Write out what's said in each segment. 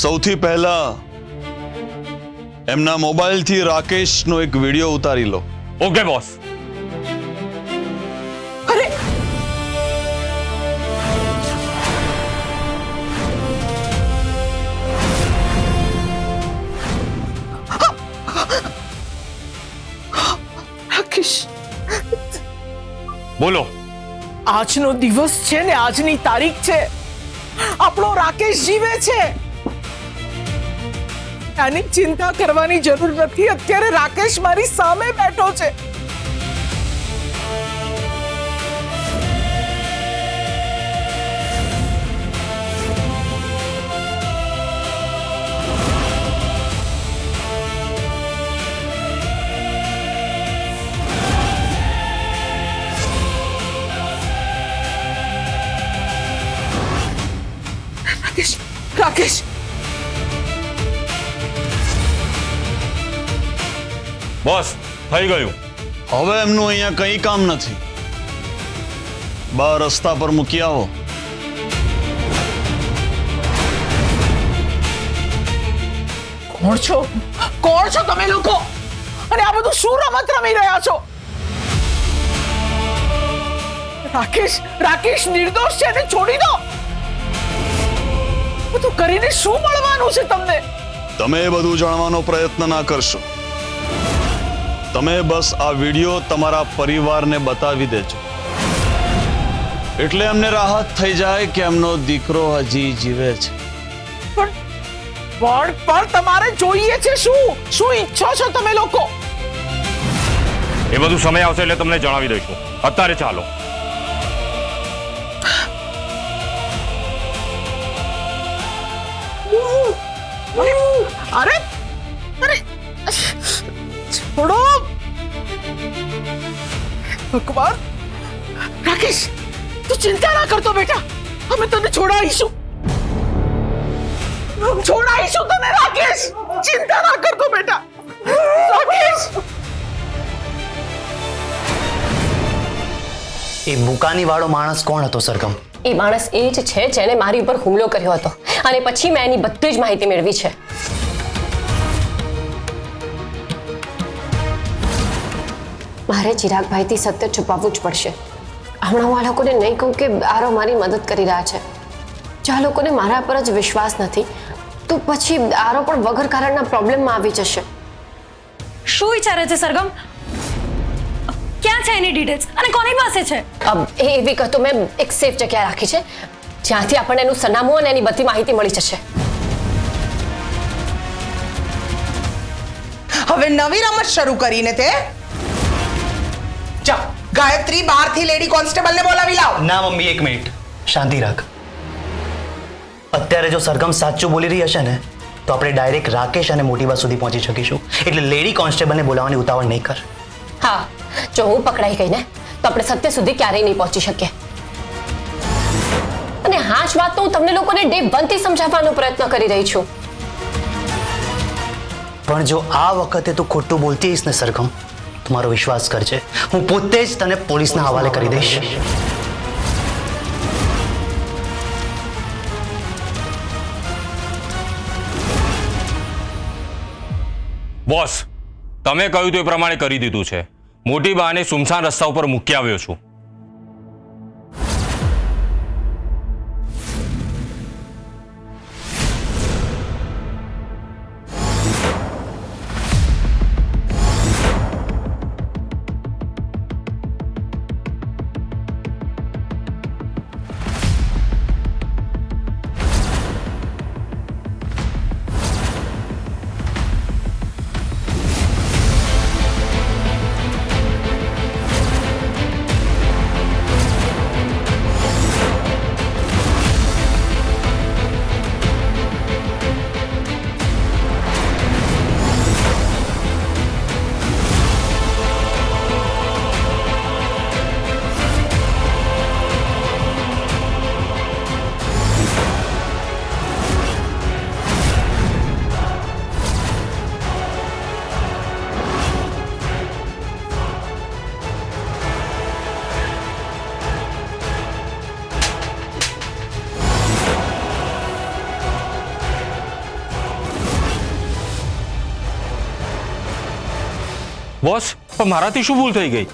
સૌથી પહેલા એમના મોબાઈલથી રાકેશનો એક વિડીયો ઉતારી લો. Okay boss. અરે રાકેશ, બોલો. આજનો દિવસ છે ને, આજની તારીખ છે. આપણો રાકેશ જીવે છે. આની ચિંતા કરવાની જરૂર નથી. અત્યારે રાકેશ મારી સામે બેઠો છે. રાકેશ, રાકેશ, બોસ થઈ ગયું. હવે એમનું અહીંયા કંઈ કામ નથી. બહાર રસ્તા પર મૂકી આવો. કોણ છો? કોણ છો તમે લોકો? અને આ બધું શું રમત રમી રહ્યા છો? રાકેશ, રાકેશ નિર્દોષ છે, એને છોડી દો. બધું કરીને શું મળવાનું છે તમને? તમે એ બધું જાણવાનો પ્રયત્ન ના કરશો. તમે બસ આ વિડીયો તમારા પરિવારને બતાવી દેજો, એટલે એમને રાહત થઈ જાય કે એમનો દીકરો હજી જીવે છે. પણ તમારે જોઈએ છે શું? શું ઈચ્છો છો તમે લોકો? એ બધું સમય આવશે એટલે તમને જણાવી દઈશું. અત્યારે ચાલો. અરે અરે છોડો. ભગવાન, રાકેશ તું ચિંતા ના કરતો બેટા. અમે તને છોડાવીશું. છોડાવીશું તને રાકેશ. ચિંતા ના કરતો બેટા. રાકેશ, એ બુકાની વાળો માણસ કોણ હતો સરગમ? એ માણસ એ જ છે જેણે મારી ઉપર હુમલો કર્યો હતો અને પછી મેં એની બધી જ માહિતી મેળવી છે. મારે ચિરાગભાઈથી સત્ય છુપાવવું જ પડશે. હમણાં હું આ લોકોને નહીં કહું કે આરો મારી મદદ કરી રહ્યા છે. જો આ લોકોને મારા પર જ વિશ્વાસ નથી તો પછી આરો પણ વગર કારણના પ્રોબ્લેમમાં આવી જશે. શું વિચારે છે સરગમ? ક્યાં છે એની ડિટેલ્સ અને કોની પાસે છે? એ વિગતો મેં એક સેફ જગ્યાએ રાખી છે જ્યાંથી આપણને એનું સરનામું અને એની બધી માહિતી મળી જશે. હવે નવી રમત શરૂ કરીને તે જા ગાયત્રી બહારથી લેડી કોન્સ્ટેબલને બોલાવી લાવ. ના મમ્મી, એક મિનિટ શાંતિ રાખ. અત્યારે જો સરગમ સાચું બોલી રહી હશે ને તો આપણે ડાયરેક્ટ રાકેશ અને મોટીબા સુધી પહોંચી શકીશું. એટલે લેડી કોન્સ્ટેબલને બોલાવવાની ઉતાવળ નહીં કર. હા, જો હું પકડાઈ ગઈ ને તો આપણે સત્ય સુધી ક્યારેય નહીં પહોંચી શકીએ. અને હા જ વાત તો હું તમને લોકોને ડે 1 થી સમજાવવાનો પ્રયત્ન કરી રહી છું. પણ જો આ વખતે તું ખોટું બોલતી હઈશ ને સરગમ, તમારો વિશ્વાસ કરજે, હું પોતે જ તને પોલીસના હવાલે કરી દઈશ. બોસ, તમે કહ્યું તો એ પ્રમાણે કરી દીધું છે. મોટી બાને સુમસાન રસ્તા ઉપર મૂકી આવ્યો છું. બોસ પણ મારાથી શું ભૂલ થઈ ગઈ?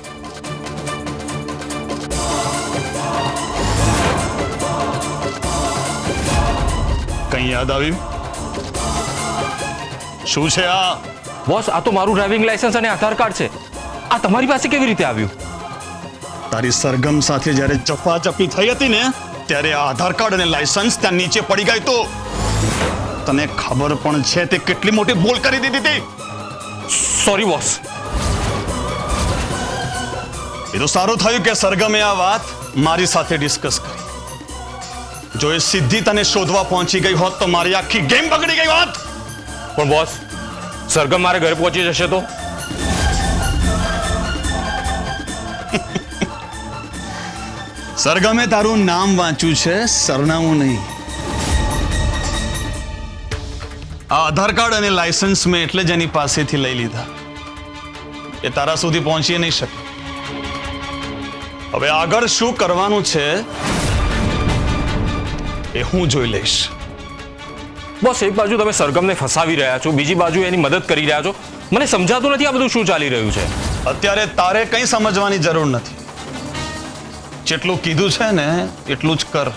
કંઈ યાદ આવ્યું? શું છે આ? બોસ આ તો મારું ડ્રાઇવિંગ લાયસન્સ અને આધાર કાર્ડ છે. આ તમારી પાસે કેવી રીતે આવ્યું? તારી સરગમ સાથે જ્યારે ચપાચપી થઈ હતી ને ત્યારે આ આધાર કાર્ડ અને લાયસન્સ ત્યાં નીચે પડી ગઈ તો તને ખબર પણ છે તે કેટલી મોટી ભૂલ કરી દીધી હતી. Sorry boss. એ તો સારું થયું કે સરગમે આ વાત મારી સાથે ડિસ્કસ કરી. જો એ સીધી તને શોધવા પહોંચી ગઈ હોત તો મારી આખી ગેમ બગડી ગઈ હોત. પણ બોસ સરગમ મારે ઘરે પહોંચી જશે તો? સરગમે તારું નામ વાંચ્યું છે, સરનામું નહીં. આ આધાર કાર્ડ અને લાયસન્સ મેં એટલે જ એની પાસેથી લઈ લીધા. એ તારા સુધી પહોંચી નહીં શકે. હવે આગળ શું કરવાનું છે એ હું જોઈ લઈશ. બોસ એક બાજુ તમે સરગમને ફસાવી રહ્યા છો, બીજી બાજુ એની મદદ કરી રહ્યા છો. મને સમજાતું નથી આ બધું શું ચાલી રહ્યું છે. અત્યારે તારે કંઈ સમજવાની જરૂર નથી. જેટલું કીધું છે ને એટલું જ કર.